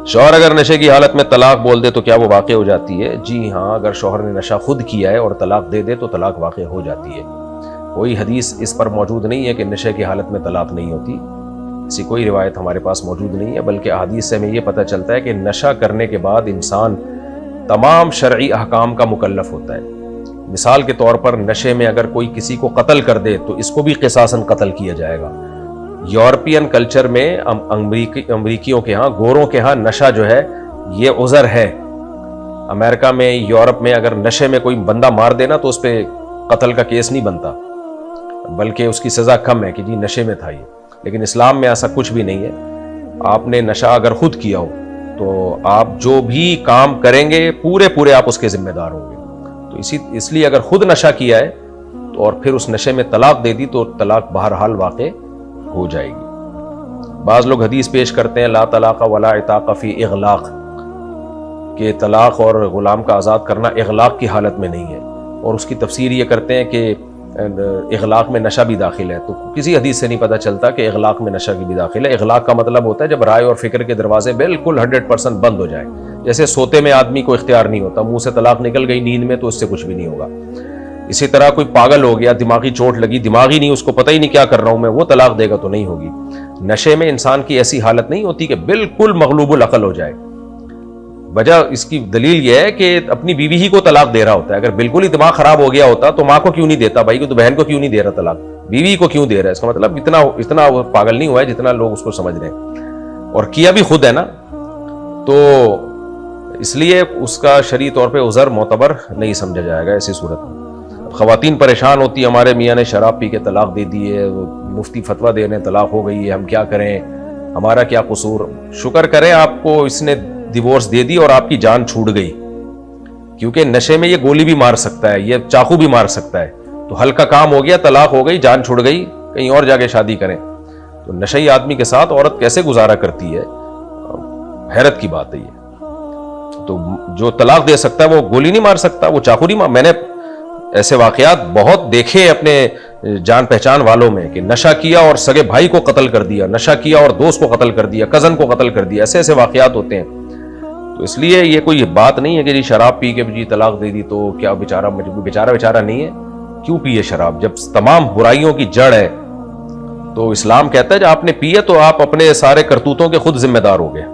شوہر اگر نشے کی حالت میں طلاق بول دے تو کیا وہ واقع ہو جاتی ہے؟ جی ہاں، اگر شوہر نے نشہ خود کیا ہے اور طلاق دے دے تو طلاق واقع ہو جاتی ہے۔ کوئی حدیث اس پر موجود نہیں ہے کہ نشے کی حالت میں طلاق نہیں ہوتی، ایسی کوئی روایت ہمارے پاس موجود نہیں ہے، بلکہ احادیث سے ہمیں یہ پتہ چلتا ہے کہ نشہ کرنے کے بعد انسان تمام شرعی احکام کا مکلف ہوتا ہے۔ مثال کے طور پر نشے میں اگر کوئی کسی کو قتل کر دے تو اس کو بھی قصاصاً قتل کیا جائے گا۔ یورپین کلچر میں امریکیوں کے ہاں، گوروں کے ہاں نشہ جو ہے یہ عذر ہے۔ امریکہ میں، یورپ میں اگر نشے میں کوئی بندہ مار دینا تو اس پہ قتل کا کیس نہیں بنتا، بلکہ اس کی سزا کم ہے کہ جی نشے میں تھا یہ۔ لیکن اسلام میں ایسا کچھ بھی نہیں ہے۔ آپ نے نشہ اگر خود کیا ہو تو آپ جو بھی کام کریں گے پورے آپ اس کے ذمہ دار ہوں گے۔ تو اس لیے اگر خود نشہ کیا ہے تو اور پھر اس نشے میں طلاق دے دی تو طلاق بہرحال واقع ہو جائے گی۔ بعض لوگ حدیث پیش کرتے ہیں لا طلاق ولا عتاق فی اغلاق، کہ طلاق اور غلام کا آزاد کرنا اغلاق کی حالت میں نہیں ہے، اور اس کی تفسیر یہ کرتے ہیں کہ اغلاق میں نشہ بھی داخل ہے۔ تو کسی حدیث سے نہیں پتہ چلتا کہ اغلاق میں نشہ کی بھی داخل ہے۔ اغلاق کا مطلب ہوتا ہے جب رائے اور فکر کے دروازے بالکل 100% بند ہو جائے، جیسے سوتے میں آدمی کو اختیار نہیں ہوتا، منہ سے طلاق نکل گئی نیند میں تو اس سے کچھ بھی نہیں ہوگا۔ اسی طرح کوئی پاگل ہو گیا، دماغی چوٹ لگی، دماغ ہی نہیں، اس کو پتہ ہی نہیں کیا کر رہا ہوں میں، وہ طلاق دے گا تو نہیں ہوگی۔ نشے میں انسان کی ایسی حالت نہیں ہوتی کہ بالکل مغلوب العقل ہو جائے۔ وجہ اس کی دلیل یہ ہے کہ اپنی بیوی ہی کو طلاق دے رہا ہوتا ہے۔ اگر بالکل ہی دماغ خراب ہو گیا ہوتا تو ماں کو کیوں نہیں دیتا، بھائی کو تو بہن کو کیوں نہیں دے رہا طلاق، بیوی کو کیوں دے رہا ہے؟ اس کا مطلب اتنا پاگل نہیں ہوا ہے جتنا لوگ اس کو سمجھ رہے ہیں، اور کیا بھی خود ہے نا، تو اس لیے اس کا شرعی طور پہ عذر معتبر نہیں سمجھا جائے گا ایسی صورت میں۔ خواتین پریشان ہوتی، ہمارے میاں نے شراب پی کے طلاق دے دی ہے، مفتی فتویٰ دے رہے ہیں طلاق ہو گئی ہے، ہم کیا کریں، ہمارا کیا قصور؟ شکر کریں آپ کو اس نے ڈیورس دے دی اور آپ کی جان چھوٹ گئی، کیونکہ نشے میں یہ گولی بھی مار سکتا ہے، یہ چاقو بھی مار سکتا ہے، تو ہلکا کام ہو گیا، طلاق ہو گئی، جان چھوٹ گئی، کہیں اور جا کے شادی کریں۔ تو نشئی آدمی کے ساتھ عورت کیسے گزارا کرتی ہے، حیرت کی بات ہے یہ۔ تو جو طلاق دے سکتا ہے وہ گولی نہیں مار سکتا، وہ چاقو نہیں مار۔ میں نے ایسے واقعات بہت دیکھے اپنے جان پہچان والوں میں کہ نشہ کیا اور سگے بھائی کو قتل کر دیا، نشہ کیا اور دوست کو قتل کر دیا، کزن کو قتل کر دیا، ایسے واقعات ہوتے ہیں۔ تو اس لیے یہ کوئی بات نہیں ہے کہ جی شراب پی کے جی طلاق دے دی تو کیا بیچارہ نہیں ہے، کیوں پیے شراب؟ جب تمام برائیوں کی جڑ ہے تو اسلام کہتا ہے جب آپ نے پیے تو آپ اپنے سارے کرتوتوں کے خود ذمہ دار ہو گئے۔